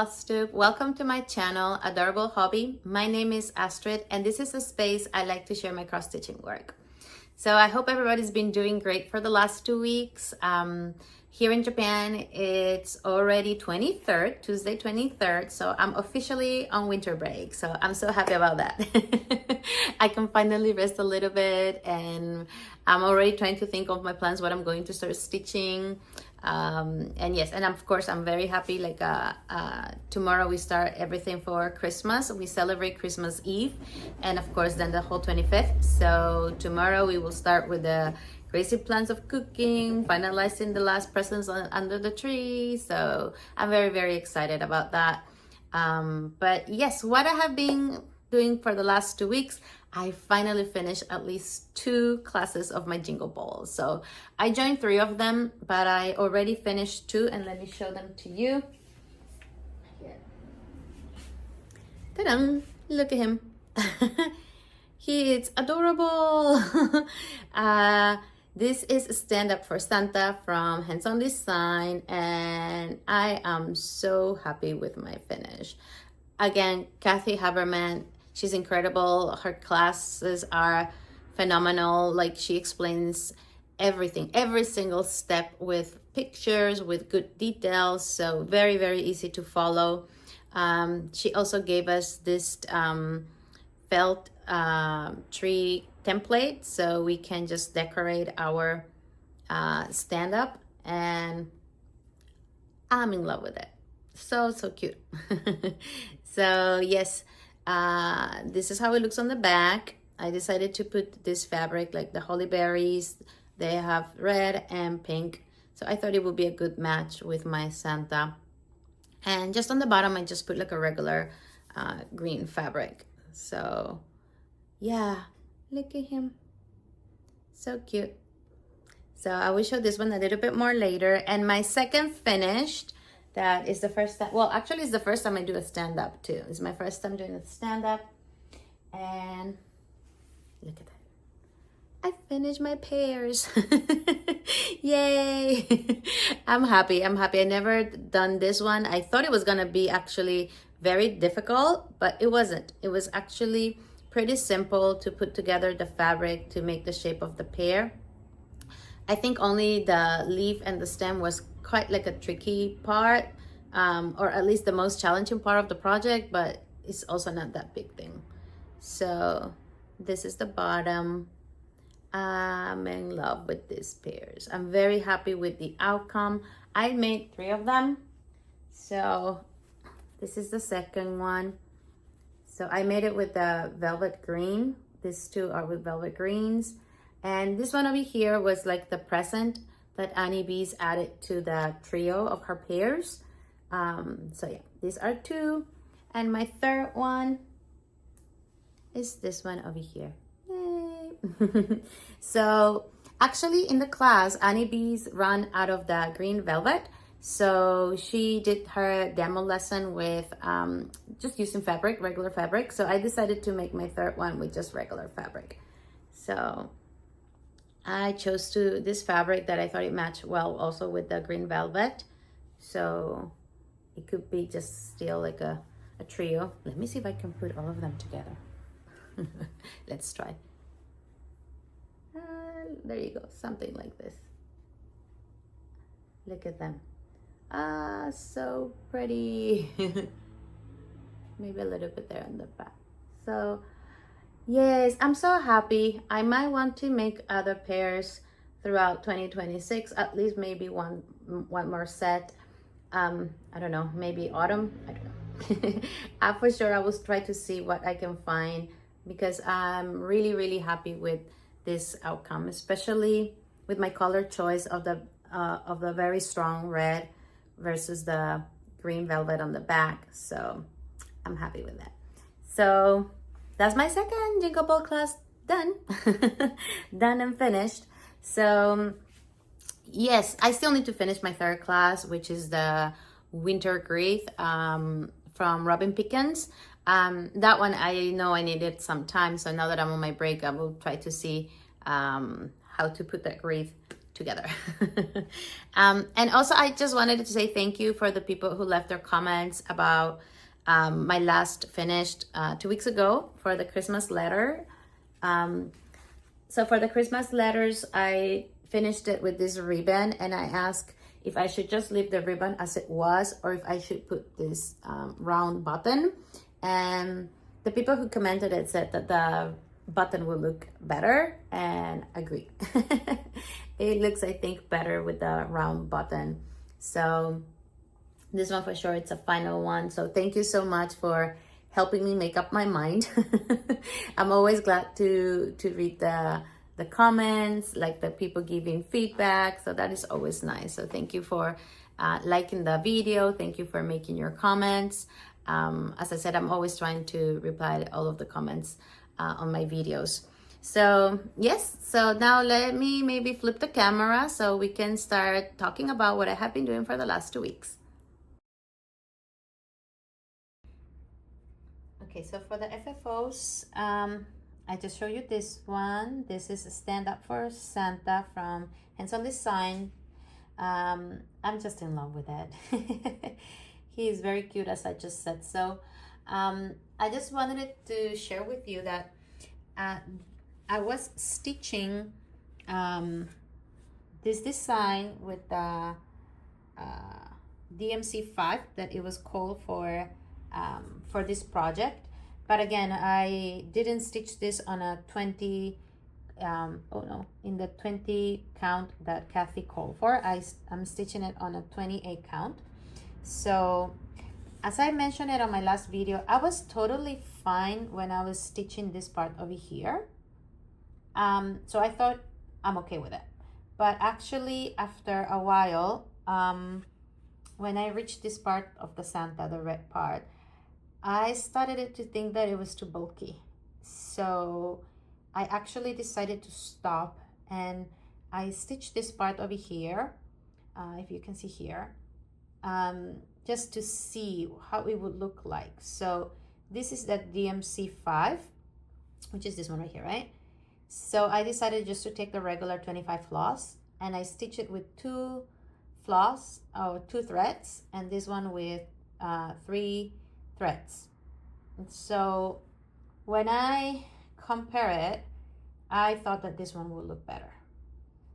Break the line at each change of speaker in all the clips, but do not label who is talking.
cloth tube. Welcome to my channel, Adorable Hobby. My name is Astrid, and this is a space I like to share my cross stitching work. So I hope everybody's been doing great for the last 2 weeks. Here in Japan, it's already 23rd, Tuesday 23rd, so I'm officially on winter break. So I'm so happy about that. I can finally rest a little bit, and I'm already trying to think of my plans, what I'm going to start stitching. And yes, and of course I'm very happy, like tomorrow we start everything for Christmas. We celebrate Christmas Eve, and of course then the whole 25th. So tomorrow we will start with the crazy plans of cooking, finalizing the last presents under the tree. So I'm very, very excited about that. But yes, what I have been doing for the last 2 weeks, I finally finished at least 2 classes of my Jingle balls. So I joined 3 of them, but I already finished 2, and let me show them to you. Here. Ta-da! Look at him. He is adorable. This is Stand Up for Santa from Hands On Design, and I am so happy with my finish. Again, Kathy Haberman, she's incredible. Her classes are phenomenal. Like, she explains everything, every single step with pictures, with good details. So very, very easy to follow. She also gave us this felt tree template, so we can just decorate our stand up, and I'm in love with it. So cute. So yes, this is how it looks on the back. I decided to put this fabric, like the holly berries. They have red and pink, so I thought it would be a good match with my Santa. And just on the bottom I just put like a regular green fabric. So yeah, look at him, so cute. So I will show this one a little bit more later. And my second finished, that is the first time, well actually it's the first time I do a stand-up too. It's my first time doing a stand-up, and look at that, I finished my pears. Yay. I'm happy. I never done this one. I thought it was gonna be actually very difficult, but it wasn't. It was actually pretty simple to put together the fabric to make the shape of the pear. I think only the leaf and the stem was quite like a tricky part, or at least the most challenging part of the project, but it's also not that big thing. So this is the bottom. I'm in love with these pears. I'm very happy with the outcome. I made 3 of them. So this is the second one. So I made it with the velvet green. These 2 are with velvet greens. And this one over here was like the present that Annie Beez added to the trio of her pears. So yeah, these are 2. And my third one is this one over here. Yay! So actually in the class, Annie Beez ran out of the green velvet. So she did her demo lesson with just using fabric, regular fabric. So I decided to make my third one with just regular fabric. So I chose this fabric that I thought it matched well also with the green velvet. So it could be just still like a trio. Let me see if I can put all of them together. Let's try. There you go, something like this. Look at them. So pretty. Maybe a little bit there on the back. So yes, I'm so happy. I might want to make other pears throughout 2026, at least maybe one more set. I don't know, maybe autumn, I don't know. For sure I will try to see what I can find, because I'm really, really happy with this outcome, especially with my color choice of the very strong red versus the green velvet on the back. So I'm happy with that. So that's my second Jingle Ball class done. Done and finished. So yes, I still need to finish my third class, which is the winter wreath from Robin Pickens. That one I know I needed some time, so now that I'm on my break I will try to see how to put that wreath together. And also, I just wanted to say thank you for the people who left their comments about my last finished 2 weeks ago for the Christmas letter. So for the Christmas letters, I finished it with this ribbon, and I asked if I should just leave the ribbon as it was or if I should put this round button. And the people who commented it said that the button will look better, and agree. It looks, I think, better with the round button. So this one for sure, it's a final one. So thank you so much for helping me make up my mind. I'm always glad to read the comments, like the people giving feedback. So that is always nice. So thank you for liking the video. Thank you for making your comments. As I said, I'm always trying to reply to all of the comments on my videos. So yes, so now let me maybe flip the camera so we can start talking about what I have been doing for the last 2 weeks. Okay, so for the FFOs, I just show you this one. This is a Stand Up for Santa from Hands On Design. I'm just in love with it. He is very cute, as I just said. So I just wanted to share with you that I was stitching this design with the DMC5 that it was called for this project. But again, I didn't stitch this on a 20 in the 20 count that Kathy called for. I'm stitching it on a 28 count. So as I mentioned it on my last video, I was totally fine when I was stitching this part over here. So I thought I'm okay with it. But actually, after a while, when I reached this part of the Santa, the red part, I started to think that it was too bulky. So I actually decided to stop, and I stitched this part over here, if you can see here, just to see how it would look like. So this is that DMC5, which is this one right here, right? So I decided just to take the regular 25 floss, and I stitch it with 2 threads, and this one with 3 threads. So when I compare it, I thought that this one would look better.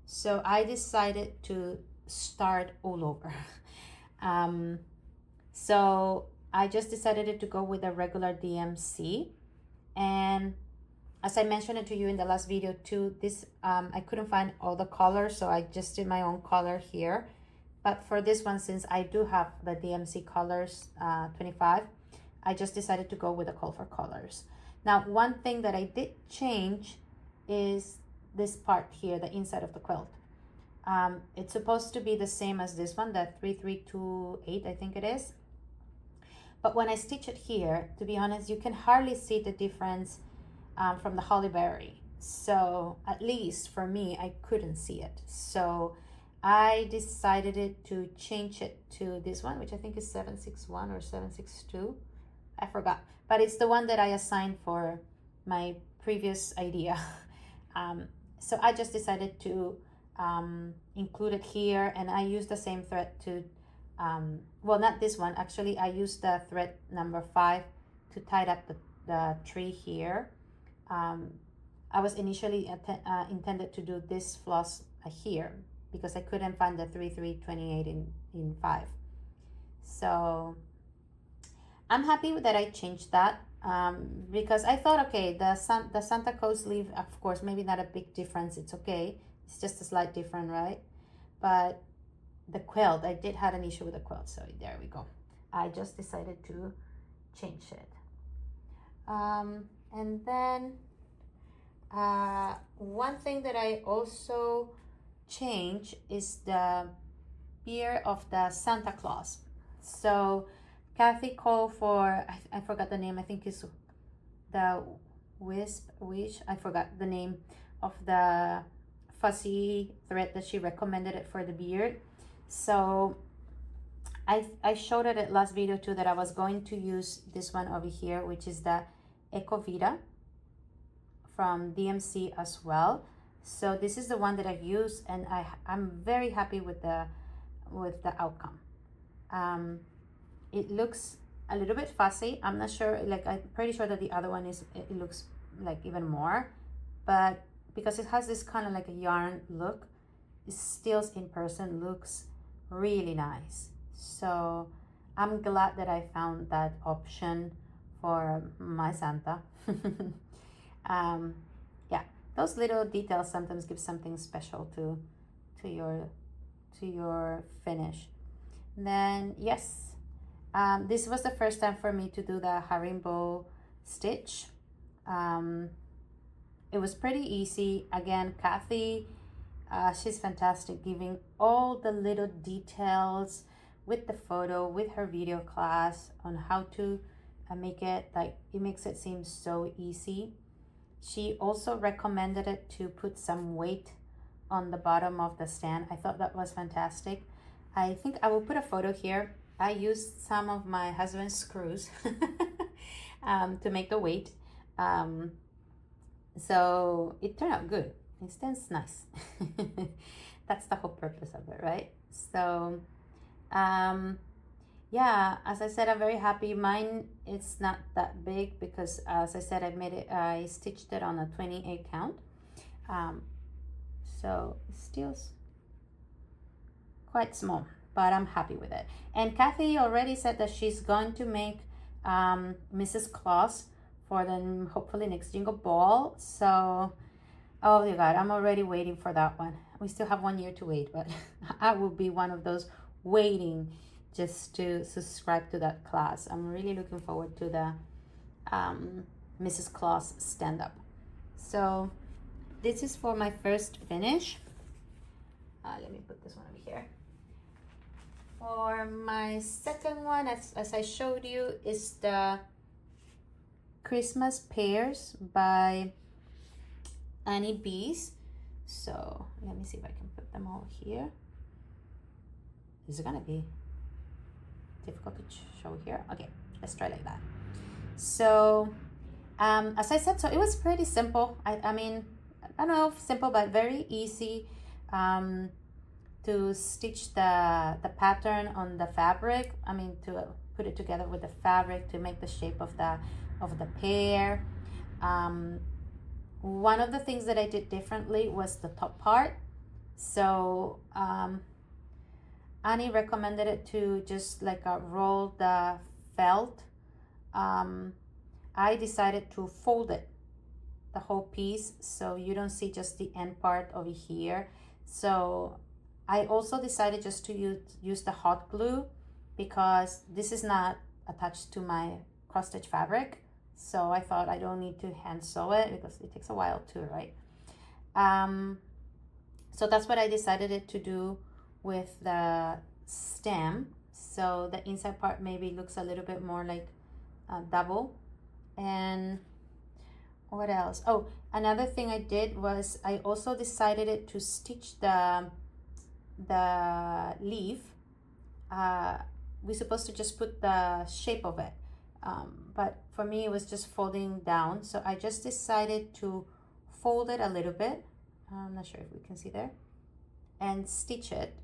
So I decided to start all over. So I just decided to go with a regular DMC, and as I mentioned it to you in the last video too, this I couldn't find all the colors, so I just did my own color here. But for this one, since I do have the DMC colors 25, I just decided to go with the call for colors. Now, one thing that I did change is this part here, the inside of the quilt. It's supposed to be the same as this one, the 3328, I think it is. But when I stitch it here, to be honest, you can hardly see the difference from the holly berry. So at least for me, I couldn't see it. So I decided to change it to this one, which I think is 761 or 762. I forgot, but it's the one that I assigned for my previous idea. So I just decided to include it here, and I used the same thread to, well, not this one, actually, I used the thread number 5 to tie up the tree here. I was initially intended to do this floss here because I couldn't find the 3328 in 5. So I'm happy that I changed that because I thought, okay, the Santa Claus sleeve, of course, maybe not a big difference. It's okay. It's just a slight different, right? But the quilt, I did have an issue with the quilt. So there we go. I just decided to change it. And then one thing that I also changed is the beard of the Santa Claus. So Kathy called for, I forgot the name, I think it's the wish, I forgot the name of the fuzzy thread that she recommended it for the beard. So I showed it at last video too that I was going to use this one over here, which is the Ecovita from DMC as well. So this is the one that I use, and I'm very happy with the outcome. It looks a little bit fussy. I'm not sure, like I'm pretty sure that the other one it looks like even more, but because it has this kind of like a yarn look, it still in person looks really nice. So I'm glad that I found that option for my Santa. Yeah, those little details sometimes give something special to your finish. Then yes, this was the first time for me to do the herringbone stitch. It was pretty easy. Again, Kathy, she's fantastic, giving all the little details with the photo, with her video class on how to make it, like it makes it seem so easy. She also recommended it to put some weight on the bottom of the stand. I thought that was fantastic. I think I will put a photo here. I used some of my husband's screws to make the weight. So it turned out good. It stands nice. That's the whole purpose of it, right? So yeah, as I said, I'm very happy. Mine it's not that big because, as I said, I stitched it on a 28 count. So it's still quite small, but I'm happy with it. And Kathy already said that she's going to make Mrs. Claus for the hopefully next Jingle Ball. So, oh my God, I'm already waiting for that one. We still have 1 year to wait, but I will be one of those waiting just to subscribe to that class. I'm really looking forward to the Mrs. Claus stand-up. So this is for my first finish. Let me put this one over here. For my second one, as I showed you, is the Christmas Pears by Beez. So let me see if I can put them all here. This is gonna be difficult to show here. Okay, let's try like that. So as I said, so it was pretty simple. I mean, I don't know if simple, but very easy to stitch the pattern on the fabric. I mean, to put it together with the fabric to make the shape of the pear. One of the things that I did differently was the top part. So Annie recommended it to just like roll the felt. I decided to fold it, the whole piece, so you don't see just the end part over here. So I also decided just to use the hot glue because this is not attached to my cross stitch fabric. So I thought I don't need to hand sew it because it takes a while too, right? So that's what I decided to do with the stem. So the inside part maybe looks a little bit more like double. And what else? Oh, another thing I did was I also decided to stitch the leaf. We're supposed to just put the shape of it, but for me it was just folding down, so I just decided to fold it a little bit. I'm not sure if we can see there, and stitch it,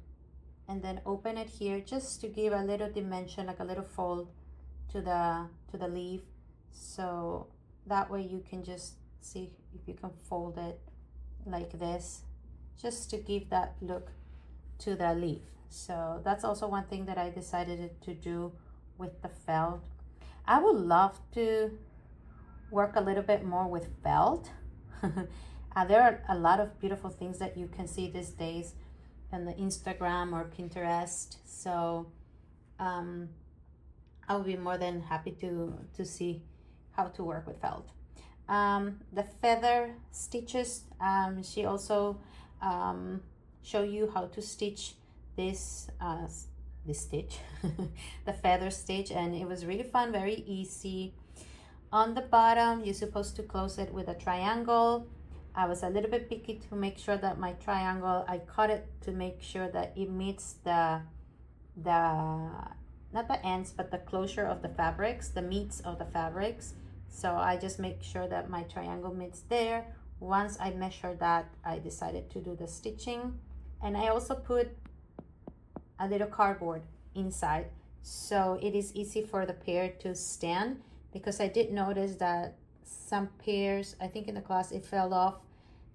and then open it here just to give a little dimension, like a little fold to the leaf, so that way you can just see if you can fold it like this, just to give that look to the leaf. So that's also one thing that I decided to do with the felt. I would love to work a little bit more with felt. There are a lot of beautiful things that you can see these days on the Instagram or Pinterest. So I would be more than happy to see how to work with felt. The feather stitches, she also show you how to stitch this stitch, the feather stitch, and it was really fun, very easy. On the bottom, you're supposed to close it with a triangle. I was a little bit picky to make sure that my triangle, I cut it to make sure that it meets the not the ends, but the closure of the fabrics, the meats of the fabrics. So I just make sure that my triangle meets there once I measured that, I decided to do the stitching. And I also put a little cardboard inside, so it is easy for the pear to stand, because I did notice that some pears, I think in the class, it fell off.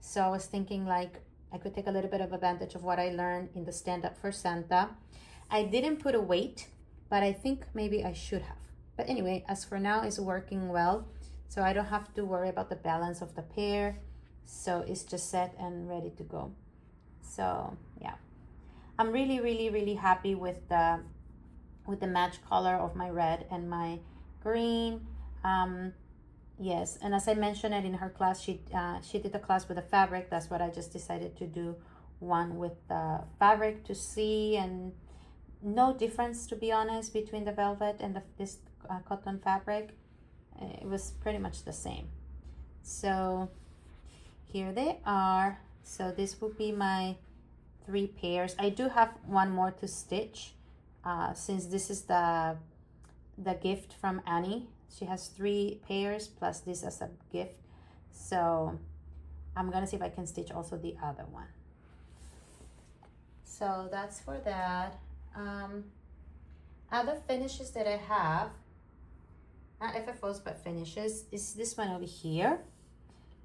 So I was thinking like I could take a little bit of advantage of what I learned in the Stand Up for Santa. I didn't put a weight, but I think maybe I should have. But anyway, as for now, it's working well, so I don't have to worry about the balance of the pear. So it's just set and ready to go. So yeah, I'm really happy with the match color of my red and my green. Yes, and as I mentioned it in her class, she did the class with the fabric. That's what I just decided to do, one with the fabric to see, and no difference, to be honest, between the velvet and this cotton fabric. It was pretty much the same. So here they are. So this will be my 3 pairs. I do have one more to stitch, since this is the gift from Annie. She has 3 pairs plus this as a gift. So I'm gonna see if I can stitch also the other one. So that's for that. Other finishes that I have, not FFOs but finishes, is this one over here.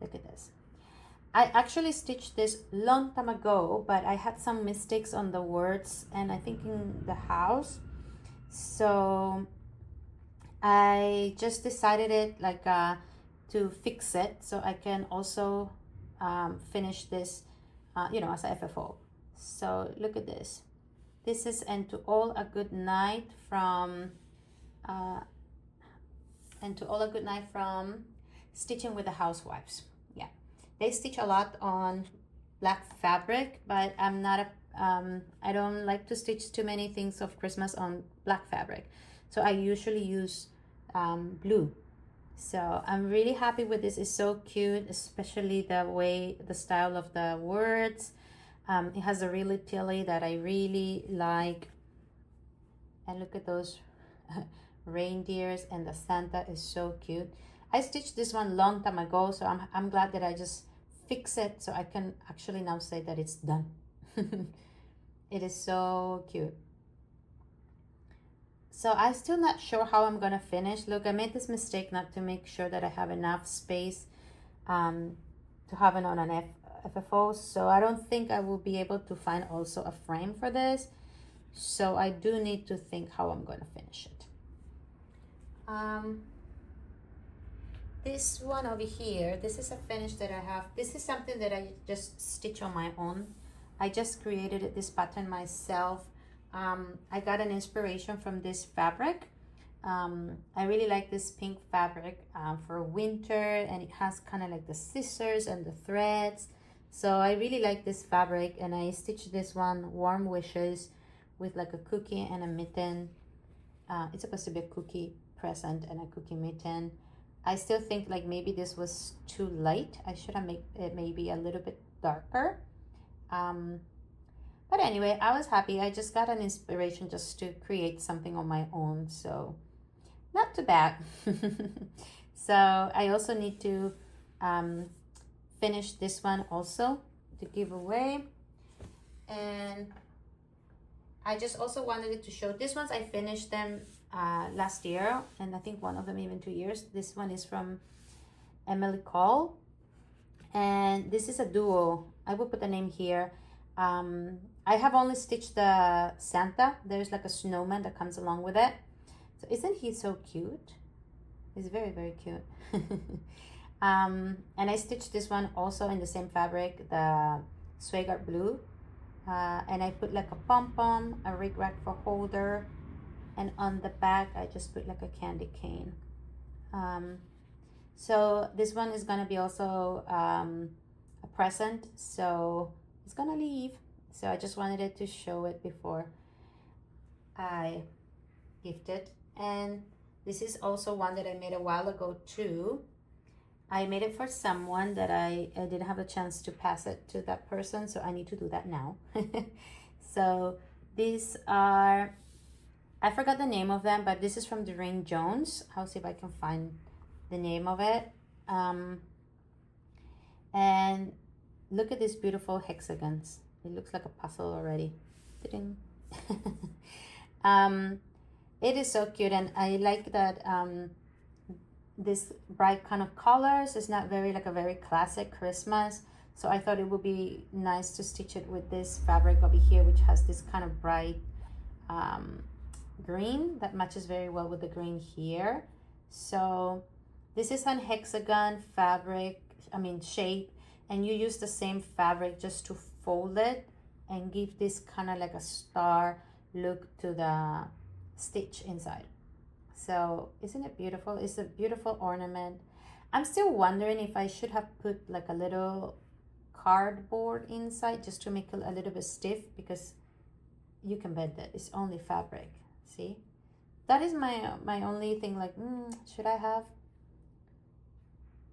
Look at this. I actually stitched this long time ago, but I had some mistakes on the words and I think in the house. So I just decided it like to fix it so I can also finish this, you know, as a FFO. So look at this. This is "And to All a Good Night" from Stitching with the Housewives. Yeah, they stitch a lot on black fabric, but I'm not a I don't like to stitch too many things of Christmas on black fabric, so I usually use blue. So I'm really happy with this. It's so cute, especially the style of the words. It has a really tilly that I really like, and look at those reindeers, and the Santa is so cute. I stitched this one long time ago, so I'm glad that I just fix it so I can actually now say that it's done. It is so cute. So I'm still not sure how I'm gonna finish. Look, I made this mistake not to make sure that I have enough space to have it on an FFO, so I don't think I will be able to find also a frame for this. So I do need to think how I'm gonna finish it. This one over here, this is a finish that I have. This is something that I just stitch on my own. I just created this pattern myself. I got an inspiration from this fabric. I really like this pink fabric for winter, and it has kind of like the scissors and the threads. So I really like this fabric, and I stitched this one, Warm Wishes, with like a cookie and a mitten. It's supposed to be a cookie present and a cookie mitten. I still think like maybe this was too light. I should have made it maybe a little bit darker. But anyway, I was happy. I just got an inspiration just to create something on my own, so not too bad. So I also need to finish this one also to give away. And I just also wanted to show, these ones I finished them last year, and I think one of them even 2 years. This one is from Emily Cole, and this is a duo. I will put the name here. I have only stitched the Santa. There's like a snowman that comes along with it. So isn't he so cute? He's very cute. And I stitched this one also in the same fabric, the Swagart blue. And I put like a pom-pom, a rig rack for holder, and on the back I just put like a candy cane. So this one is gonna be also a present, so it's gonna leave. So I just wanted it to show it before I gift it. And this is also one that I made a while ago too. I made it for someone that I didn't have a chance to pass it to that person, so I need to do that now. So these are, I forgot the name of them, but this is from Durene Jones. I'll see if I can find the name of it. And look at these beautiful hexagons. It looks like a puzzle already. um, it is so cute, and I like that this bright kind of colors. It's not very like a very classic Christmas. So I thought it would be nice to stitch it with this fabric over here, which has this kind of bright green that matches very well with the green here. So this is an hexagon fabric, shape, and you use the same fabric just to fold it and give this kind of like a star look to the stitch inside. So isn't it beautiful? It's a beautiful ornament. I'm still wondering if I should have put like a little cardboard inside just to make it a little bit stiff, because you can bend it. It's only fabric. See, that is my only thing, like should I have?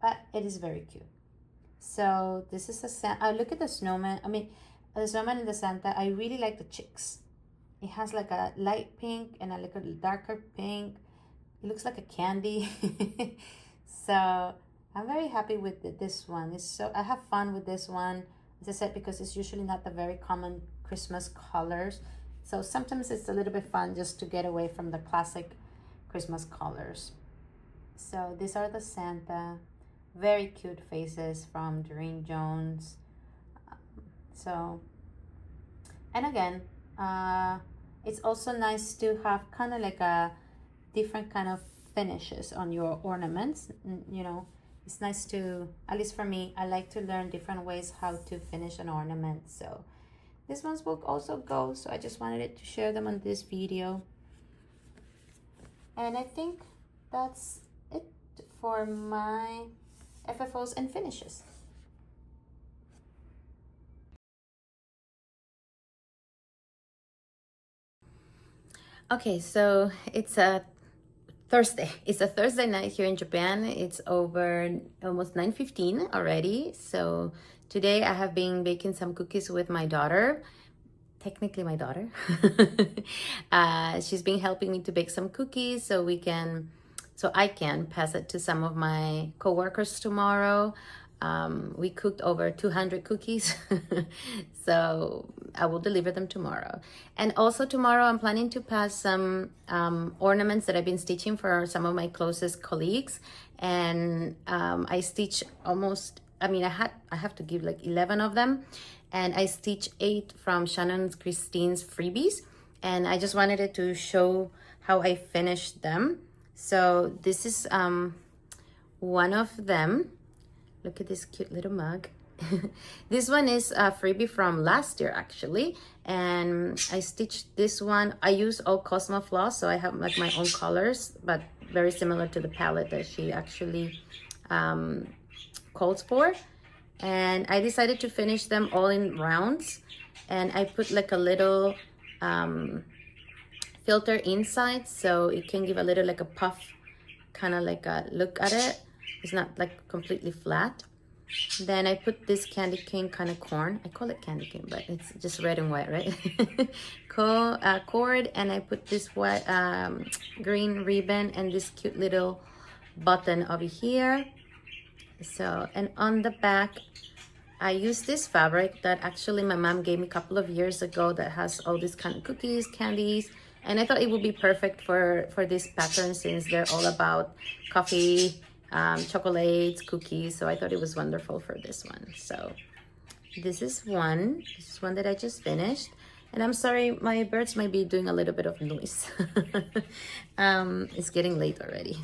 But it is very cute. So this is a look at the snowman. The snowman and the Santa. I really like the chicks. It has like a light pink and a little darker pink. It looks like a candy. So I'm very happy with this one. I have fun with this one, as I said, because it's usually not the very common Christmas colors. So sometimes it's a little bit fun just to get away from the classic Christmas colors. So these are the Santa. Very cute faces from Durene Jones. And again, it's also nice to have kind of like a different kind of finishes on your ornaments. It's nice to, at least for me, I like to learn different ways how to finish an ornament. So this one's will also go, so I just wanted to share them on this video. And I think that's it for my FFOs and finishes. Okay, so it's a Thursday. It's a Thursday night here in Japan. It's over almost 9:15 already. So today I have been baking some cookies with my daughter. Technically my daughter. She's been helping me to bake some cookies so I can pass it to some of my coworkers tomorrow. We cooked over 200 cookies, so I will deliver them tomorrow. And also tomorrow I'm planning to pass some ornaments that I've been stitching for some of my closest colleagues. And I stitch almost, I have to give like 11 of them. And I stitch 8 from Shannon Christine's freebies. And I just wanted it to show how I finished them. So this is one of them. Look at this cute little mug. This one is a freebie from last year actually, and I stitched this one. I use all Cosmo floss, so I have like my own colors, but very similar to the palette that she actually calls for. And I decided to finish them all in rounds, and I put like a little filter inside so it can give a little like a puff, kind of like a look at it. It's not like completely flat. Then I put this candy cane kind of corn. I call it candy cane, but it's just red and white, right? Cord, and I put this white green ribbon and this cute little button over here. So, and on the back, I use this fabric that actually my mom gave me a couple of years ago that has all these kind of cookies, candies, and I thought it would be perfect for this pattern since they're all about coffee, chocolates, cookies. So I thought it was wonderful for this one. So this is one that I just finished, and I'm sorry my birds might be doing a little bit of noise. It's getting late already.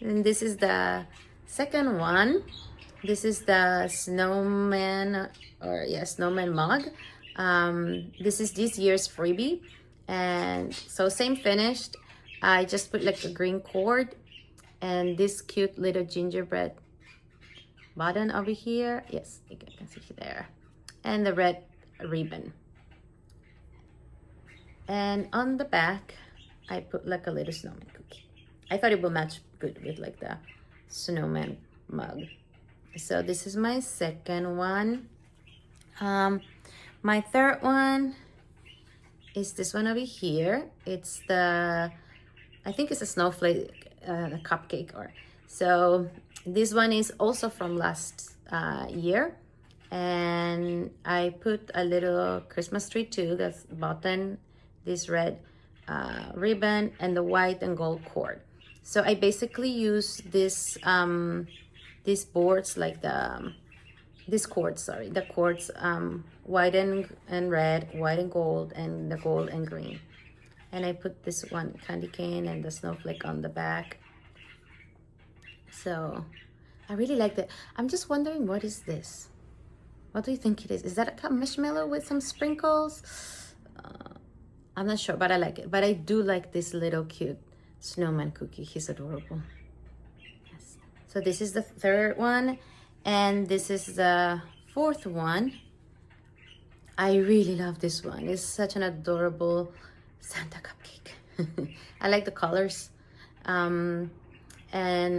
And this is the second one. This is the snowman, snowman mug. This is this year's freebie, and so same finished. I just put like a green cord and this cute little gingerbread button over here. Yes, you can see there. And the red ribbon. And on the back, I put like a little snowman cookie. I thought it would match good with like the snowman mug. So this is my second one. My third one is this one over here. It's I think it's a snowflake cupcake. So this one is also from last year. And I put a little Christmas tree too, that's button, this red ribbon, and the white and gold cord. So I basically use this these boards, like this cord, sorry, the cords, white and red, white and gold, and the gold and green. And I put this one candy cane and the snowflake on the back. So I really like that. I'm just wondering, what is this? What do you think it is? Is that a marshmallow with some sprinkles? I'm not sure, but I like it. But I do like this little cute snowman cookie. He's adorable. Yes. So this is the third one, and this is the fourth one. I really love this one. It's such an adorable Santa cupcake. I like the colors. And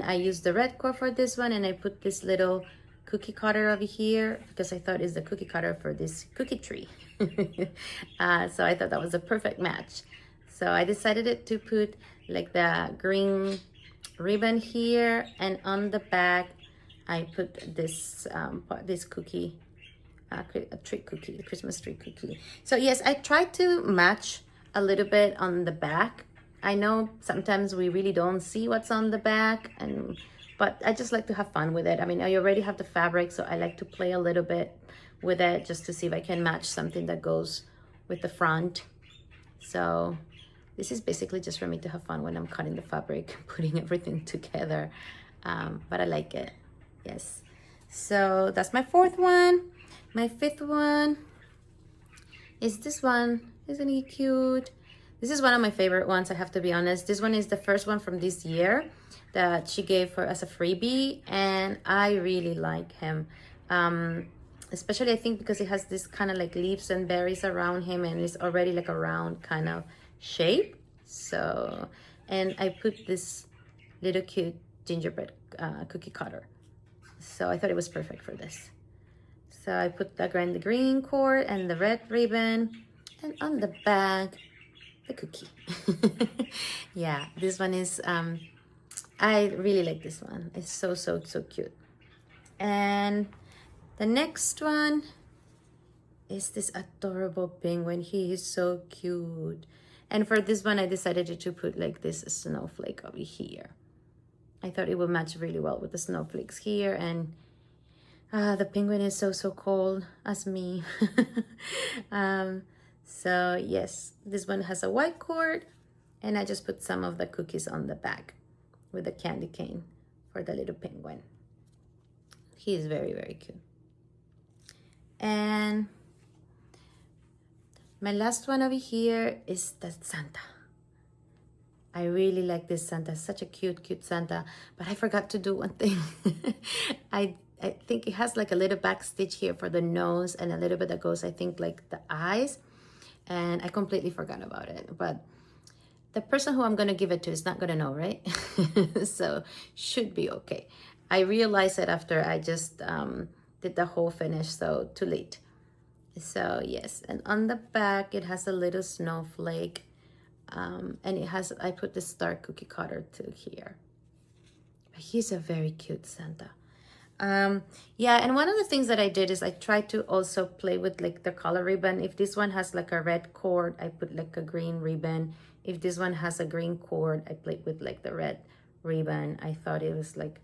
I used the red cord for this one, and I put this little cookie cutter over here because I thought it's the cookie cutter for this cookie tree. So I thought that was a perfect match. So I decided to put like the green ribbon here, and on the back I put this this cookie, a tree cookie, the Christmas tree cookie. So yes, I tried to match a little bit on the back. I know sometimes we really don't see what's on the back, but I just like to have fun with it. I mean, I already have the fabric, so I like to play a little bit with it just to see if I can match something that goes with the front. So this is basically just for me to have fun when I'm cutting the fabric, putting everything together. But I like it, yes. So that's my fourth one. My fifth one is this one. Isn't he cute? This is one of my favorite ones, I have to be honest. This one is the first one from this year that she gave for as a freebie, and I really like him. Especially I think because it has this kind of like leaves and berries around him, and it's already like a round kind of shape. So, and I put this little cute gingerbread cookie cutter. So I thought it was perfect for this. So I put the green cord and the red ribbon, and on the back, the cookie. Yeah, this one is I really like this one. It's so cute. And the next one is this adorable penguin. He is so cute. And for this one I decided to put like this snowflake over here. I thought it would match really well with the snowflakes here, and the penguin is so cold as me. So yes, this one has a white cord, and I just put some of the cookies on the back with a candy cane for the little penguin. He is very cute. And my last one over here is the Santa. I really like this Santa. Such a cute Santa. But I forgot to do one thing. I think it has like a little back stitch here for the nose, and a little bit that goes, I think, like the eyes. And I completely forgot about it. But the person who I'm going to give it to is not going to know, right? So should be okay. I realized it after I just did the whole finish, so too late. So yes, and on the back it has a little snowflake, and it has, I put the star cookie cutter to here. But he's a very cute Santa. Yeah, and one of the things that I did is I tried to also play with like the color ribbon. If this one has like a red cord, I put like a green ribbon. If this one has a green cord, I played with like the red ribbon. I thought it was like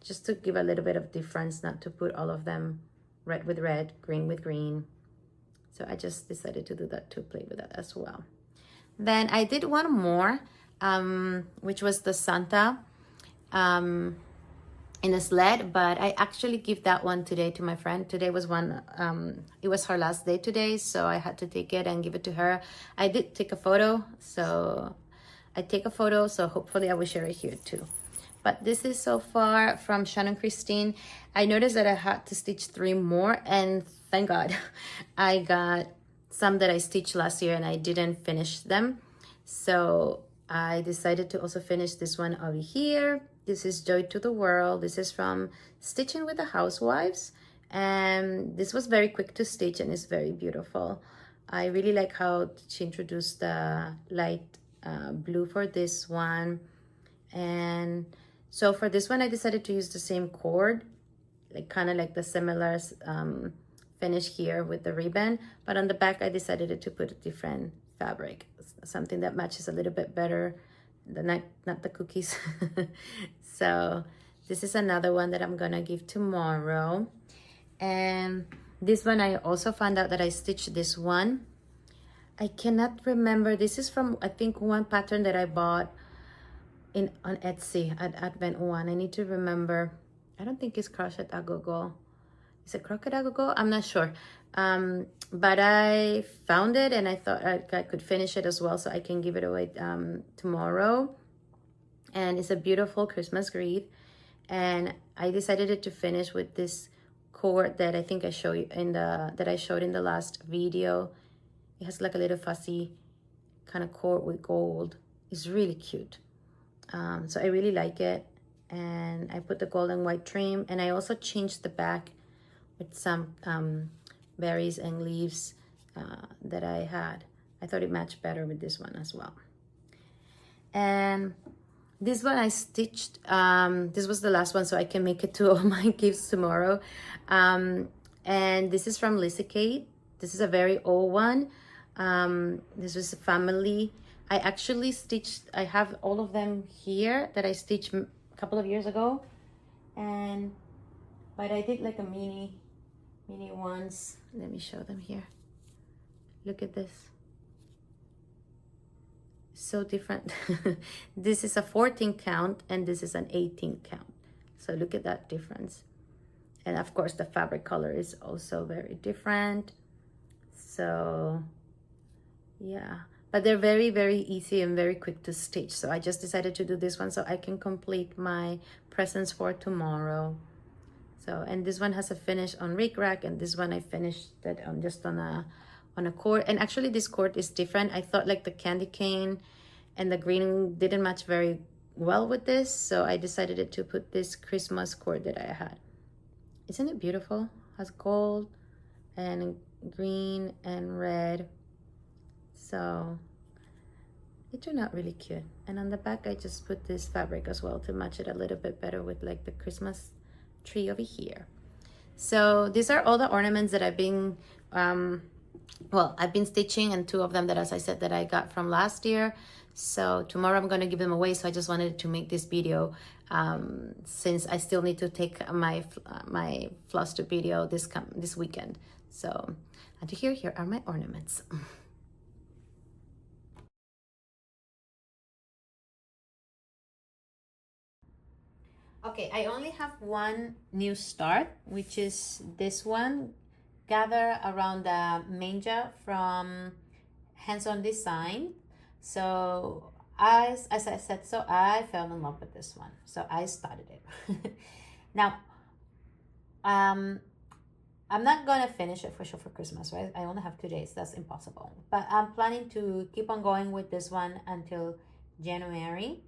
just to give a little bit of difference, not to put all of them red with red, green with green. So I just decided to do that, to play with that as well. Then I did one more, which was the Santa in a sled, but I actually give that one today to my friend. Today was one, it was her last day today, so I had to take it and give it to her. I did take a photo, so I take a photo, so hopefully I will share it here too. But this is so far from Shannon Christine. I noticed that I had to stitch 3 more, and thank God I got some that I stitched last year and I didn't finish them. So I decided to also finish this one over here. This is Joy to the World. This is from Stitching with the Housewives. And this was very quick to stitch and it's very beautiful. I really like how she introduced the light blue for this one. And so for this one, I decided to use the same cord. like kind of like the similar finish here with the ribbon, but on the back I decided to put a different fabric, something that matches a little bit better, not the cookies. So this is another one that I'm gonna give tomorrow. And this one I also found out that I stitched this one. I cannot remember. This is from, I think, one pattern that I bought on Etsy at Advent One. I need to remember. I don't think it's crochet agogo. Is it crochet agogo? I'm not sure. But I found it and I thought I could finish it as well, so I can give it away tomorrow. And it's a beautiful Christmas wreath. And I decided to finish with this cord that I think I showed you that I showed in the last video. It has like a little fussy kind of cord with gold. It's really cute. So I really like it. And I put the gold and white trim, and I also changed the back with some berries and leaves that I had. I thought it matched better with this one as well. And this one I stitched, this was the last one, so I can make it to all my gifts tomorrow. And this is from Lizzie Kate. This is a very old one. This was a family. I actually stitched, I have all of them here that I stitched a couple of years ago. But I did like a mini ones. Let me show them here. Look at this. So different. This is a 14 count and this is an 18 count. So look at that difference. And of course the fabric color is also very different. So yeah, but they're very, very easy and very quick to stitch. So I just decided to do this one so I can complete my presents for tomorrow. So, and this one has a finish on rickrack, and this one I finished that just on a cord. And actually this cord is different. I thought like the candy cane and the green didn't match very well with this, so I decided to put this Christmas cord that I had. Isn't it beautiful? Has gold and green and red. So it turned out really cute. And on the back I just put this fabric as well to match it a little bit better with like the Christmas tree over here. So these are all the ornaments that I've been I've been stitching, and two of them that, as I said, that I got from last year. So tomorrow I'm going to give them away, so I just wanted to make this video since I still need to take my floss to video this weekend. So, and here are my ornaments. Okay, I only have one new start, which is this one. Gather around the manger from Hands-On Design. So as I said, so I fell in love with this one. So I started it. Now, I'm not gonna finish it for sure for Christmas, right? I only have 2 days. That's impossible. But I'm planning to keep on going with this one until January.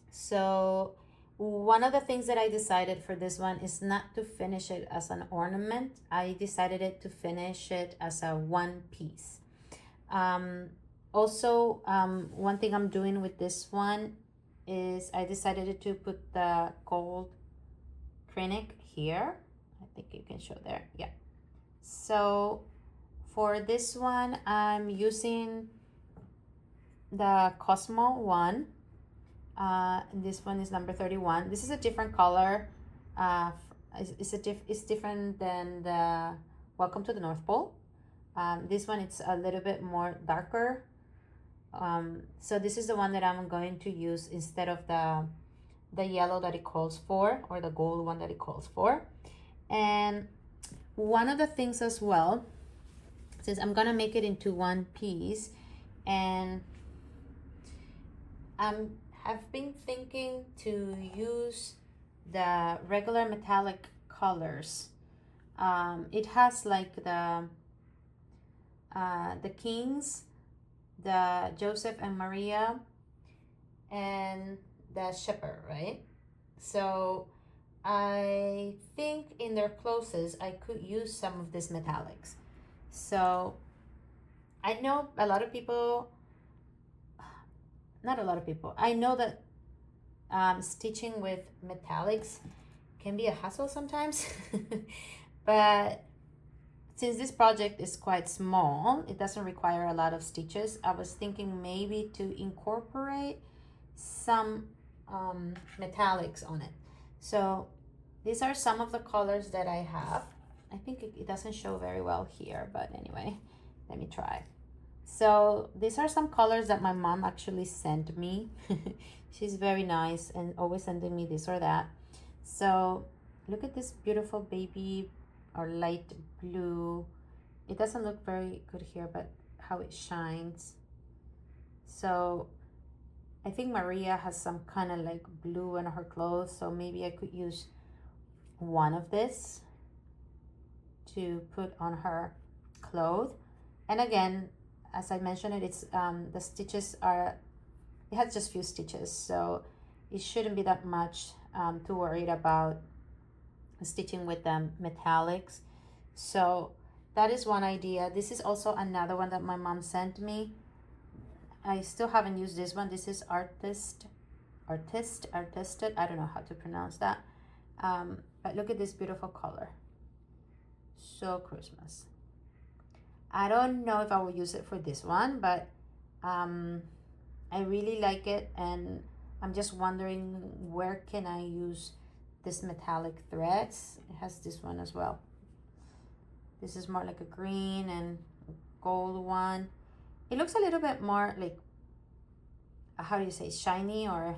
So one of the things that I decided for this one is not to finish it as an ornament. I decided to finish it as a one piece. Also, one thing I'm doing with this one is I decided to put the gold Kreinik here. I think you can show there. Yeah. So for this one, I'm using the Cosmo one. This one is number 31. This is a different color. It's different than the Welcome to the North Pole. This one, it's a little bit more darker. So this is the one that I'm going to use instead of the yellow that it calls for, or the gold one that it calls for. And one of the things as well, since I'm gonna make it into one piece, and I've been thinking to use the regular metallic colors. It has like the Kings, the Joseph and Maria, and the Shepherd, right? So I think in their clothes I could use some of these metallics. So I know a lot of people, not a lot of people, I know that stitching with metallics can be a hassle sometimes. But since this project is quite small, it doesn't require a lot of stitches. I was thinking maybe to incorporate some metallics on it. So these are some of the colors that I have. I think it doesn't show very well here, but anyway, let me try. So these are some colors that my mom actually sent me. She's very nice and always sending me this or that. So look at this beautiful baby or light blue. It doesn't look very good here, but how it shines. So I think Maria has some kind of like blue in her clothes, so maybe I could use one of this to put on her clothes. And again, as I mentioned it's the stitches are, it has just few stitches, so it shouldn't be that much to worry about stitching with the metallics. So that is one idea. This is also another one that my mom sent me. I still haven't used this one. This is artisted. I don't know how to pronounce that. But look at this beautiful color. So Christmas. I don't know if I will use it for this one, but I really like it, and I'm just wondering where can I use this metallic threads. It has this one as well. This is more like a green and gold one. It looks a little bit more like, how do you say, shiny, or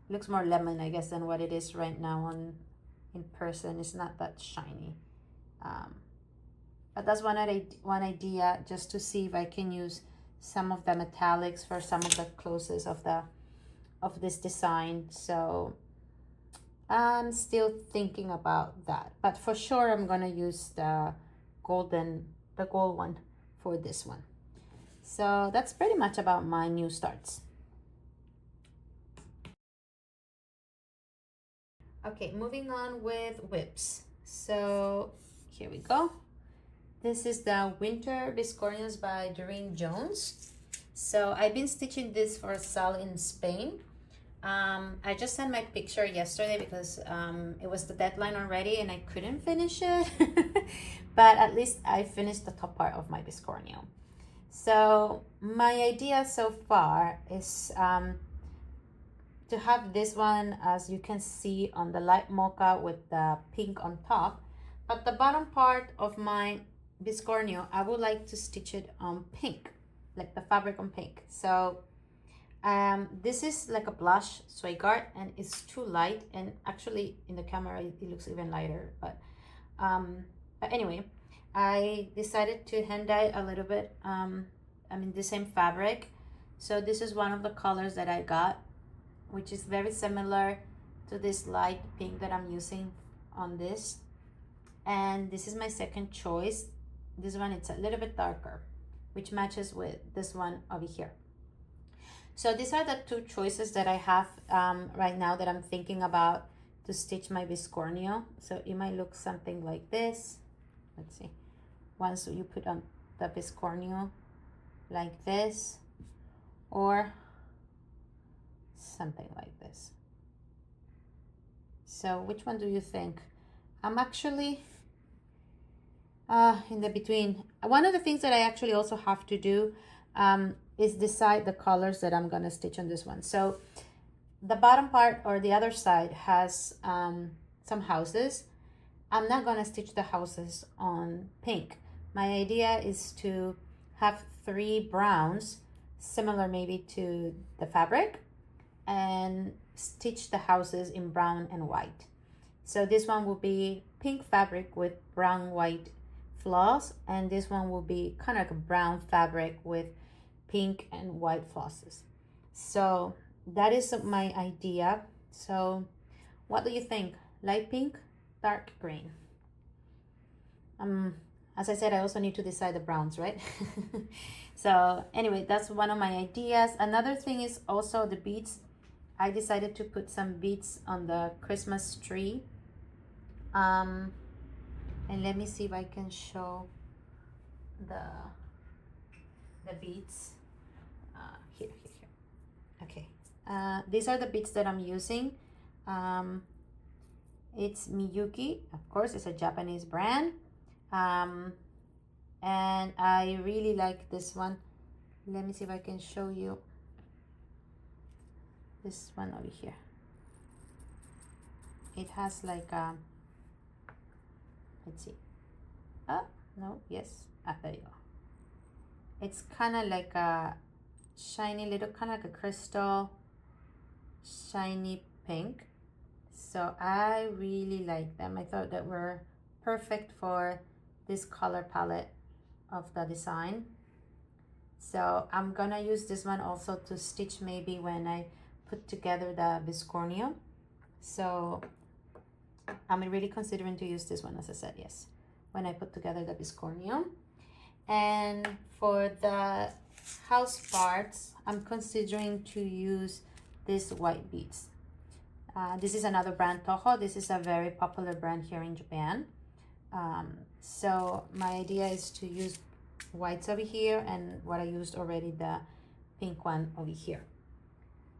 looks more lemon, I guess, than what it is right now in person. It's not that shiny. But that's one idea, just to see if I can use some of the metallics for some of the closes of this design. So I'm still thinking about that, but for sure I'm gonna use the gold one for this one. So that's pretty much about my new starts. Okay, moving on with whips. So here we go. This is the Winter Biscornus by Durene Jones. So I've been stitching this for a sale in Spain. I just sent my picture yesterday because it was the deadline already and I couldn't finish it. But at least I finished the top part of my biscornu. So my idea so far is to have this one, as you can see, on the light mocha with the pink on top. But the bottom part of my biscornu, I would like to stitch it on pink, like the fabric on pink. So this is like a blush swagart and it's too light, and actually in the camera it looks even lighter, but anyway, I decided to hand dye a little bit the same fabric. So this is one of the colors that I got, which is very similar to this light pink that I'm using on this, and this is my second choice. This one, it's a little bit darker, which matches with this one over here. So these are the two choices that I have right now that I'm thinking about to stitch my biscornu. So it might look something like this. Let's see. Once you put on the biscornu like this, or something like this. So which one do you think? I'm actually in the between. One of the things that I actually also have to do is decide the colors that I'm gonna stitch on this one. So the bottom part or the other side has some houses. I'm not gonna stitch the houses on pink. My idea is to have 3 browns, similar maybe to the fabric, and stitch the houses in brown and white. So this one will be pink fabric with brown white floss, and this one will be kind of like a brown fabric with pink and white flosses. So that is my idea. So what do you think? Light pink, dark green? As I said, I also need to decide the browns, right? So anyway, that's one of my ideas. Another thing is also the beads. I decided to put some beads on the Christmas tree. And let me see if I can show the beads. Here. Okay. These are the beads that I'm using. It's Miyuki, of course, it's a Japanese brand. And I really like this one. Let me see if I can show you this one over here. It has like a, let's see. No, yes, there you go. It's kind of like a shiny little, kind of like a crystal, shiny pink. So I really like them. I thought that were perfect for this color palette of the design. So I'm gonna use this one also to stitch maybe when I put together the biscornu. So I'm really considering to use this one, as I said, yes, when I put together the biscornu. And for the house parts, I'm considering to use this white beads. This is another brand, Toho. This is a very popular brand here in Japan. So my idea is to use whites over here and what I used already, the pink one over here.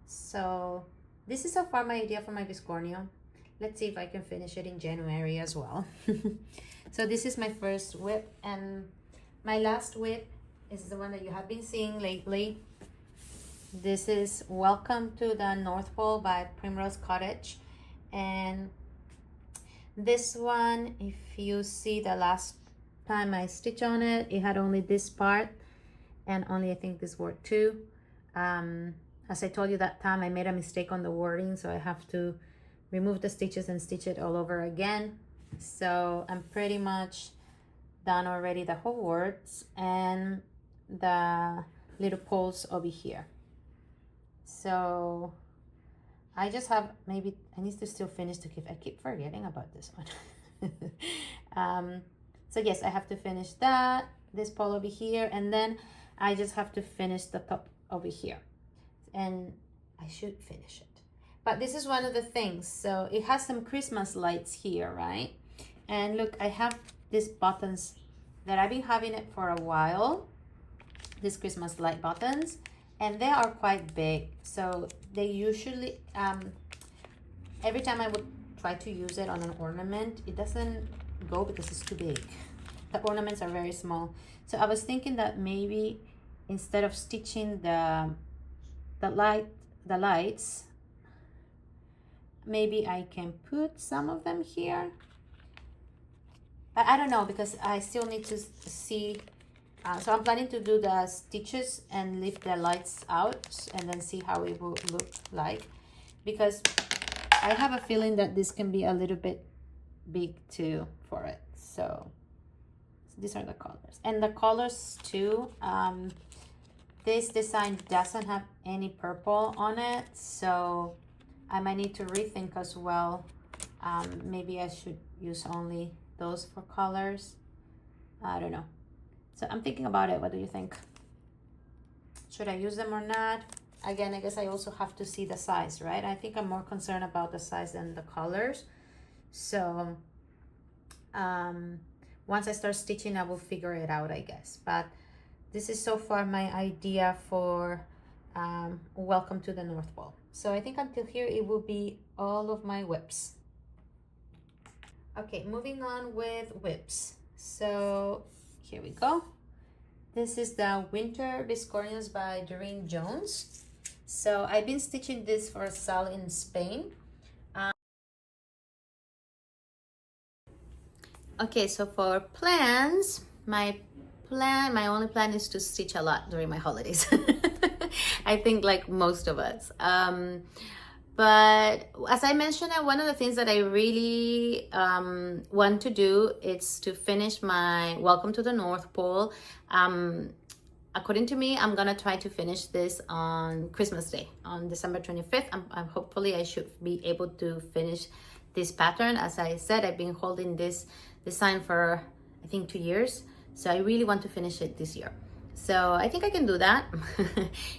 So this is so far my idea for my biscornu. Let's see if I can finish it in January as well. So this is my first WIP, and my last WIP is the one that you have been seeing lately. This is Welcome to the North Pole by Primrose Cottage. And this one, if you see the last time I stitched on it, it had only this part and only I think this word too. As I told you that time, I made a mistake on the wording, so I have to remove the stitches and stitch it all over again. So I'm pretty much done already, the whole words and the little poles over here. So I just have, maybe I need to still finish I keep forgetting about this one. So yes, I have to finish this pole over here, and then I just have to finish the top over here, and I should finish it. But this is one of the things, so it has some Christmas lights here, right? And look, I have these buttons that I've been having it for a while, these Christmas light buttons, and they are quite big. So they usually, every time I would try to use it on an ornament, it doesn't go because it's too big. The ornaments are very small. So I was thinking that maybe instead of stitching the lights, maybe I can put some of them here. I don't know, because I still need to see. So I'm planning to do the stitches and leave the lights out and then see how it will look like, because I have a feeling that this can be a little bit big too for it. So these are the colors, and the colors too. This design doesn't have any purple on it, so I might need to rethink as well. Maybe I should use only those for colors. I don't know. So I'm thinking about it. What do you think? Should I use them or not? Again, I guess I also have to see the size, right? I think I'm more concerned about the size than the colors. So once I start stitching, I will figure it out, I guess. But this is so far my idea for Welcome to the North Pole. So I think until here, it will be all of my WIPs. Okay, moving on with WIPs. So here we go. This is the Winter Biscornus by Durene Jones. So I've been stitching this for a sale in Spain. Okay, so for plans, my only plan is to stitch a lot during my holidays. I think like most of us. But as I mentioned, one of the things that I really want to do is to finish my Welcome to the North Pole. According to me, I'm gonna try to finish this on Christmas Day, on December 25th. I'm hopefully I should be able to finish this pattern. As I said, I've been holding this design for I think 2 years, so I really want to finish it this year. So I think I can do that.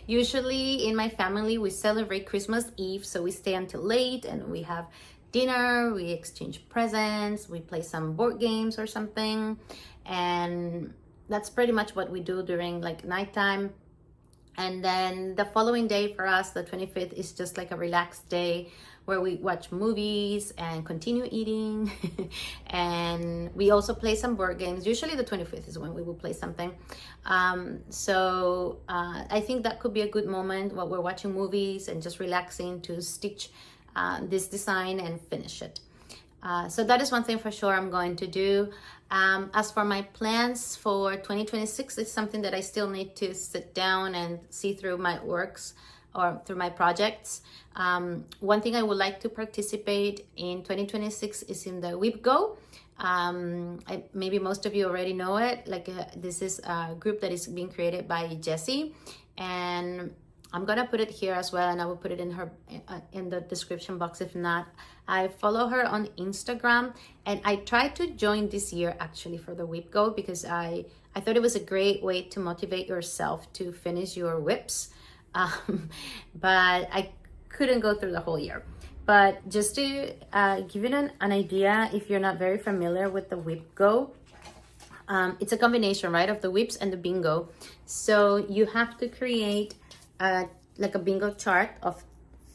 Usually in my family, we celebrate Christmas Eve, so we stay until late and we have dinner, we exchange presents, we play some board games or something. And that's pretty much what we do during like nighttime. And then the following day for us, the 25th, is just like a relaxed day where we watch movies and continue eating. And we also play some board games. Usually the 25th is when we will play something. I think that could be a good moment while we're watching movies and just relaxing to stitch this design and finish it. So that is one thing for sure I'm going to do. As for my plans for 2026, it's something that I still need to sit down and see through my works or through my projects. One thing I would like to participate in 2026 is in the WIPGO. Maybe most of you already know it. This is a group that is being created by Jessie, and I'm gonna put it here as well, and I will put it in the description box if not. I follow her on Instagram, and I tried to join this year actually for the WIPGO because I thought it was a great way to motivate yourself to finish your WIPs, but I couldn't go through the whole year. But just to give you an idea, if you're not very familiar with the WIPGO, it's a combination, right, of the WIPs and the bingo. So you have to create like a bingo chart of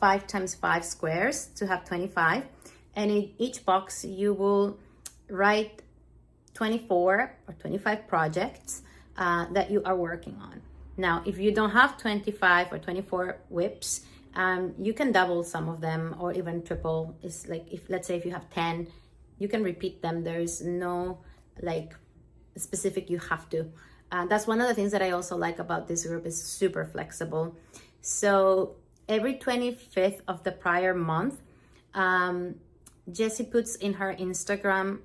5 times 5 squares to have 25, and in each box you will write 24 or 25 projects that you are working on. Now, if you don't have 25 or 24 WIPs, you can double some of them or even triple. It's like, if let's say if you have 10, you can repeat them. There is no like specific you have to. That's one of the things that I also like about this group, is super flexible. So every 25th of the prior month, Jessie puts in her Instagram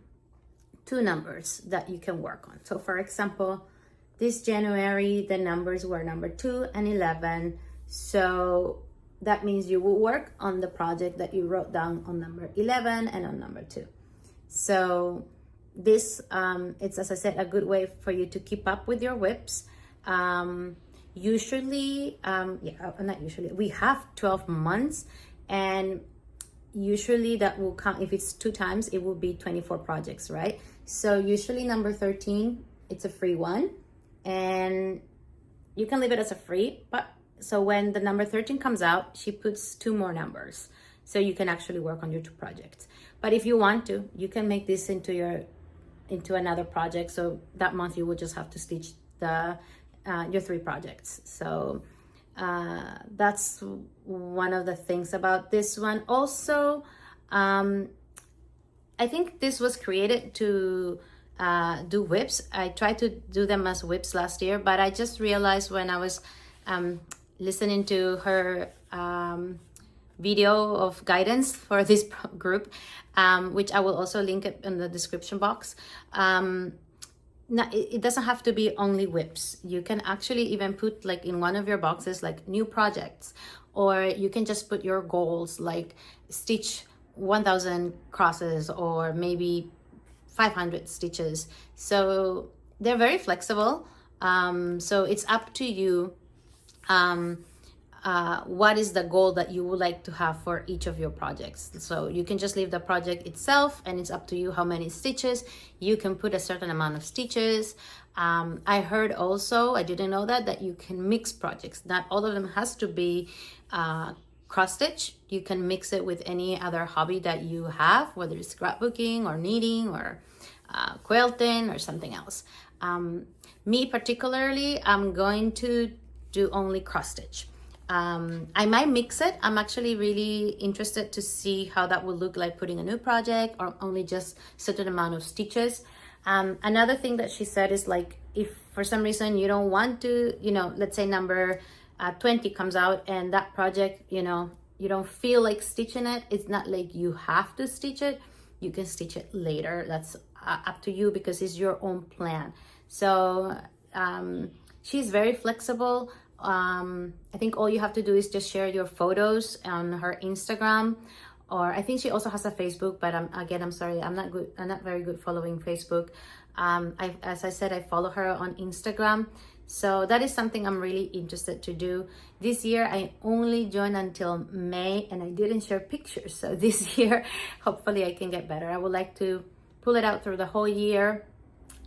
2 numbers that you can work on. So for example, this January, the numbers were number 2 and 11. So that means you will work on the project that you wrote down on number 11 and on number 2. So this, it's, as I said, a good way for you to keep up with your WIPs. Not usually, we have 12 months, and usually that will count. If it's 2 times, it will be 24 projects, right? So usually number 13, it's a free one, and you can leave it as a free, but so when the number 13 comes out, she puts 2 more numbers, so you can actually work on your 2 projects. But if you want to, you can make this into another project. So that month you will just have to stitch your 3 projects. So that's one of the things about this one. Also, I think this was created to do WIPs. I tried to do them as WIPs last year, but I just realized when I was listening to her video of guidance for this group, which I will also link it in the description box. It doesn't have to be only WIPs. You can actually even put like in one of your boxes like new projects, or you can just put your goals like stitch 1,000 crosses or maybe 500 stitches. So they're very flexible. So it's up to you. What is the goal that you would like to have for each of your projects? So you can just leave the project itself, and it's up to you how many stitches. You can put a certain amount of stitches. I heard also, I didn't know that you can mix projects. Not all of them has to be cross stitch. You can mix it with any other hobby that you have, whether it's scrapbooking or knitting or quilting or something else. Me particularly, I'm going to do only cross stitch. I might mix it. I'm actually really interested to see how that would look like putting a new project or only just certain amount of stitches. Another thing that she said is like, if for some reason you don't want to, let's say number 20 comes out and that project, you don't feel like stitching it. It's not like you have to stitch it. You can stitch it later. That's up to you because it's your own plan. So she's very flexible. I think all you have to do is just share your photos on her Instagram, or I think she also has a Facebook, but I'm sorry, I'm not very good following Facebook. As I said, I follow her on Instagram. So that is something I'm really interested to do. This year, I only joined until May and I didn't share pictures. So this year, hopefully I can get better. I would like to pull it out through the whole year,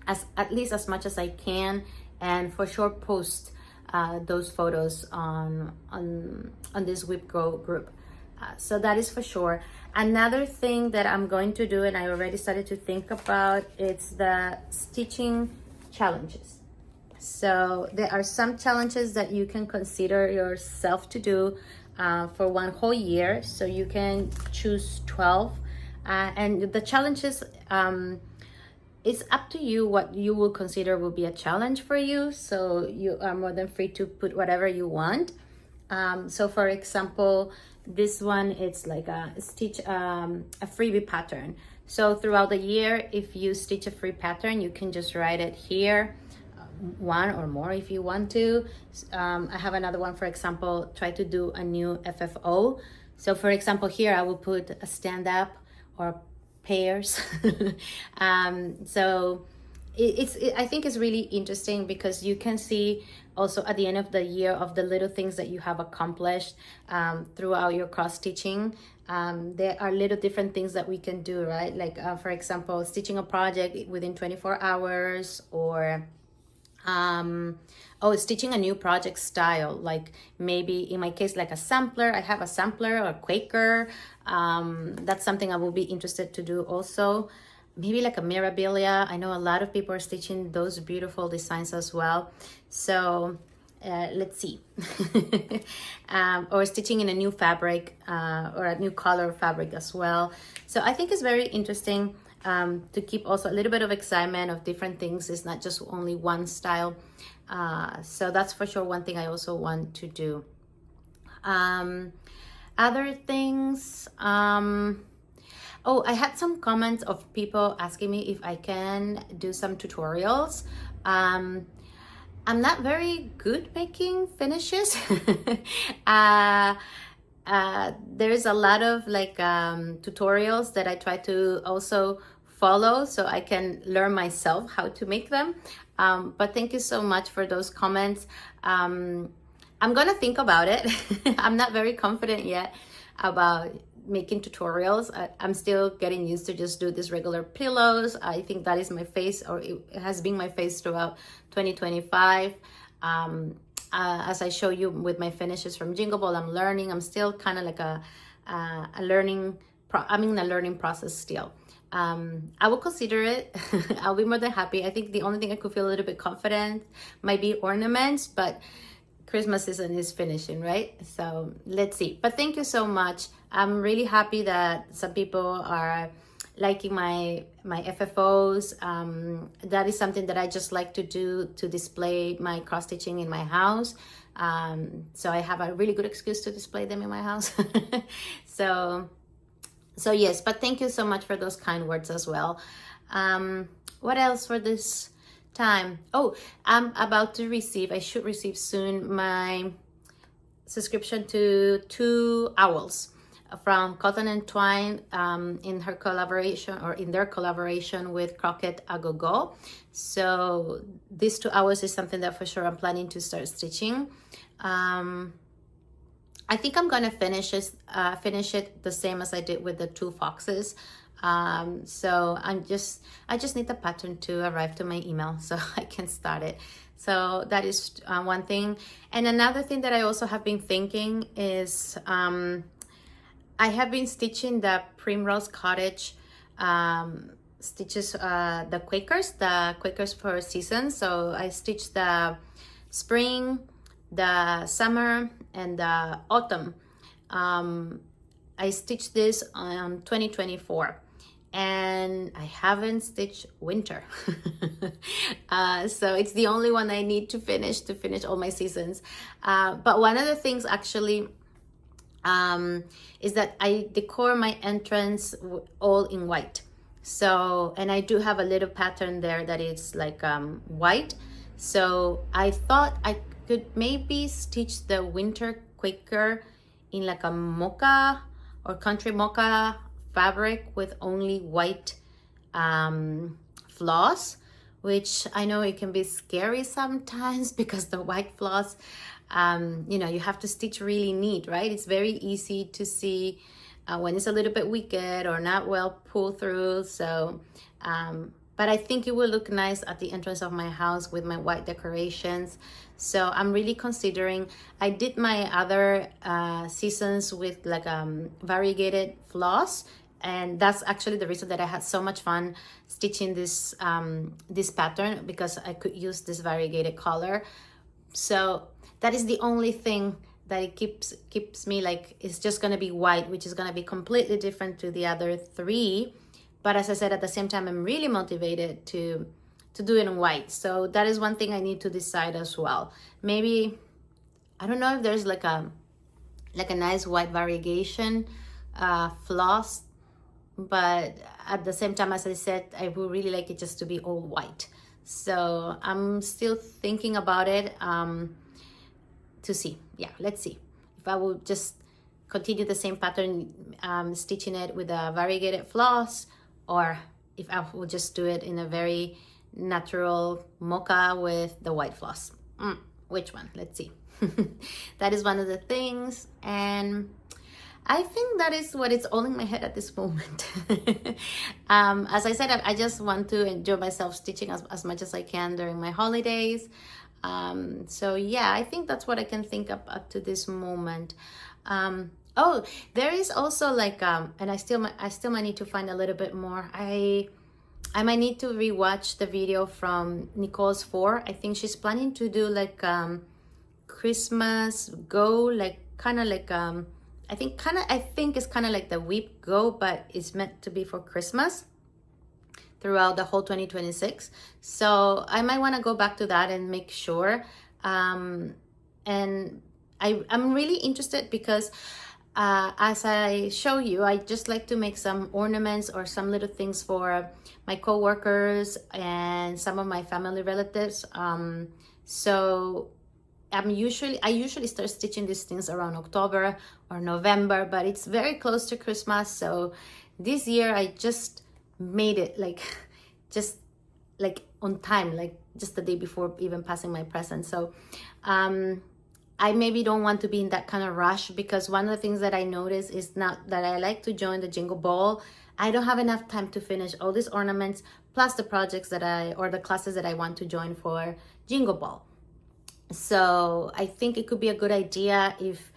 at least as much as I can, and for sure post those photos on this WIPGO group. So that is for sure. Another thing that I'm going to do, and I already started to think about, it's the stitching challenges. So there are some challenges that you can consider yourself to do for one whole year. So you can choose 12. And the challenges, it's up to you what you will consider will be a challenge for you. So you are more than free to put whatever you want. So for example, this one, it's like a stitch a freebie pattern. So throughout the year, if you stitch a free pattern, you can just write it here, one or more if you want to. I have another one, for example, try to do a new FFO. So for example, here I will put a stand-up or Pears. So I think it's really interesting because you can see also at the end of the year of the little things that you have accomplished throughout your cross stitching. There are little different things that we can do, right? Like for example, stitching a project within 24 hours, or stitching a new project style, like maybe in my case, like a sampler. I have a sampler or Quaker. That's something I will be interested to do also. Maybe like a mirabilia. I know a lot of people are stitching those beautiful designs as well. So let's see. Or stitching in a new fabric or a new color fabric as well. So I think it's very interesting to keep also a little bit of excitement of different things. It's not just only one style. So that's for sure one thing I also want to do. Other things, I had some comments of people asking me if I can do some tutorials. I'm not very good making finishes. There's a lot of like tutorials that I try to also follow so I can learn myself how to make them. But thank you so much for those comments. I'm gonna think about it. I'm not very confident yet about making tutorials. I'm still getting used to just do these regular pillows. I think that is my face, or it has been my face throughout 2025. As I show you with my finishes from Jingle, I'm learning. I'm still kind of like I'm in a learning process still. I will consider it. I'll be more than happy. I think the only thing I could feel a little bit confident might be ornaments, but Christmas season is finishing, right? So let's see. But thank you so much. I'm really happy that some people are liking my FFOs. That is something that I just like to do to display my cross stitching in my house. So I have a really good excuse to display them in my house. So yes, but thank you so much for those kind words as well. What else for this time? I'm about to receive, I should receive soon, my subscription to 2 owls from Cotton and Twine in their collaboration with Croquet A Go Go. So these 2 hours is something that for sure I'm planning to start stitching. I think I'm gonna finish it the same as I did with the 2 foxes. So I just need the pattern to arrive to my email so I can start it. So that is one thing. And another thing that I also have been thinking is I have been stitching the Primrose Cottage stitches, the Quakers for seasons. So I stitched the spring, the summer, and the autumn. I stitched this on 2024. And I haven't stitched winter. So it's the only one I need to finish all my seasons. But one of the things actually is that I decor my entrance all in white. So, and I do have a little pattern there that is like white. So I thought I could maybe stitch the winter Quaker in like a mocha or country mocha fabric with only white floss, which I know it can be scary sometimes because the white floss, you have to stitch really neat, right? It's very easy to see when it's a little bit wicked or not well pulled through. So but I think it will look nice at the entrance of my house with my white decorations. So I'm really considering. I did my other seasons with like variegated floss, and that's actually the reason that I had so much fun stitching this this pattern, because I could use this variegated color. So that is the only thing that it keeps me like, it's just gonna be white, which is gonna be completely different to the other three. But as I said, at the same time, I'm really motivated to do it in white. So that is one thing I need to decide as well. Maybe, I don't know if there's like a nice white variegation floss, but at the same time, as I said, I would really like it just to be all white. So I'm still thinking about it to see. Yeah, let's see if I will just continue the same pattern, stitching it with a variegated floss, or if I will just do it in a very natural mocha with the white floss. Which one? Let's see. That is one of the things, and I think that is what is all in my head at this moment. As I said, I just want to enjoy myself stitching as much as I can during my holidays. So yeah, I think that's what I can think of up to this moment. Oh, there is also like, and I still might need to find a little bit more. I might need to rewatch the video from Nicole's 4. I think she's planning to do like Christmas Go, like kind of like I think it's kind of like the WIPGO, but it's meant to be for Christmas throughout the whole 2026. So I might want to go back to that and make sure. And I'm really interested because as I show you, I just like to make some ornaments or some little things for my co-workers and some of my family relatives. So I usually start stitching these things around October or November, but it's very close to Christmas. So this year I just made it just on time, like just the day before even passing my present. So I maybe don't want to be in that kind of rush, because one of the things that I notice is not that I like to join the Jingle Ball. I don't have enough time to finish all these ornaments, plus the projects or the classes that I want to join for Jingle Ball. So I think it could be a good idea if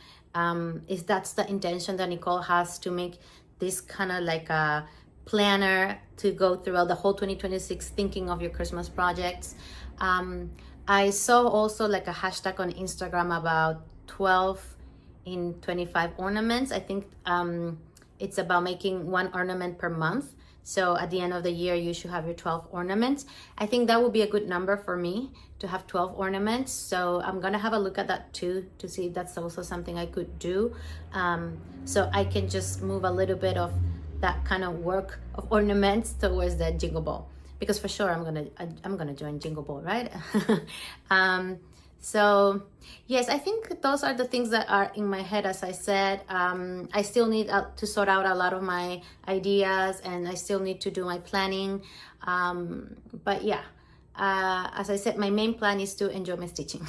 that's the intention that Nicole has, to make this kind of like a planner to go throughout the whole 2026, thinking of your Christmas projects. I saw also like a hashtag on Instagram about 12 in 25 ornaments. I think it's about making one ornament per month. So at the end of the year, you should have your 12 ornaments. I think that would be a good number for me, to have 12 ornaments. So I'm gonna have a look at that too, to see if that's also something I could do. So I can just move a little bit of that kind of work of ornaments towards the Jingle Ball, because for sure I'm gonna join Jingle Ball, right? So yes, I think those are the things that are in my head. As I said, I still need to sort out a lot of my ideas, and I still need to do my planning. But yeah, as I said, my main plan is to enjoy my stitching.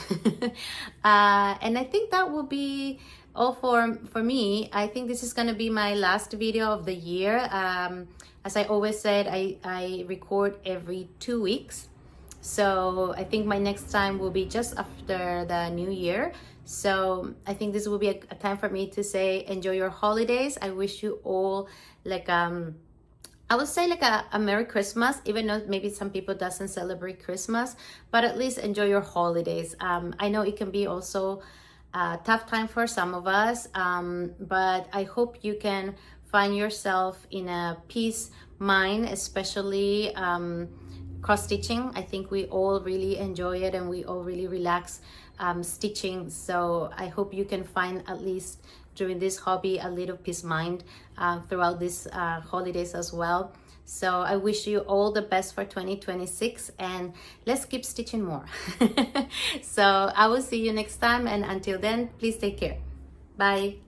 And I think that will be all for me. I think this is gonna be my last video of the year. As I always said, I record every 2 weeks. So I think my next time will be just after the new year. So I think this will be a time for me to say, enjoy your holidays. I wish you all like, I would say like a Merry Christmas, even though maybe some people doesn't celebrate Christmas, but at least enjoy your holidays. I know it can be also a tough time for some of us, but I hope you can find yourself in a peace mind, especially cross-stitching. I think we all really enjoy it, and we all really relax stitching. So I hope you can find, at least during this hobby, a little peace mind throughout these holidays as well. So I wish you all the best for 2026, and let's keep stitching more. So I will see you next time, and until then, please take care. Bye.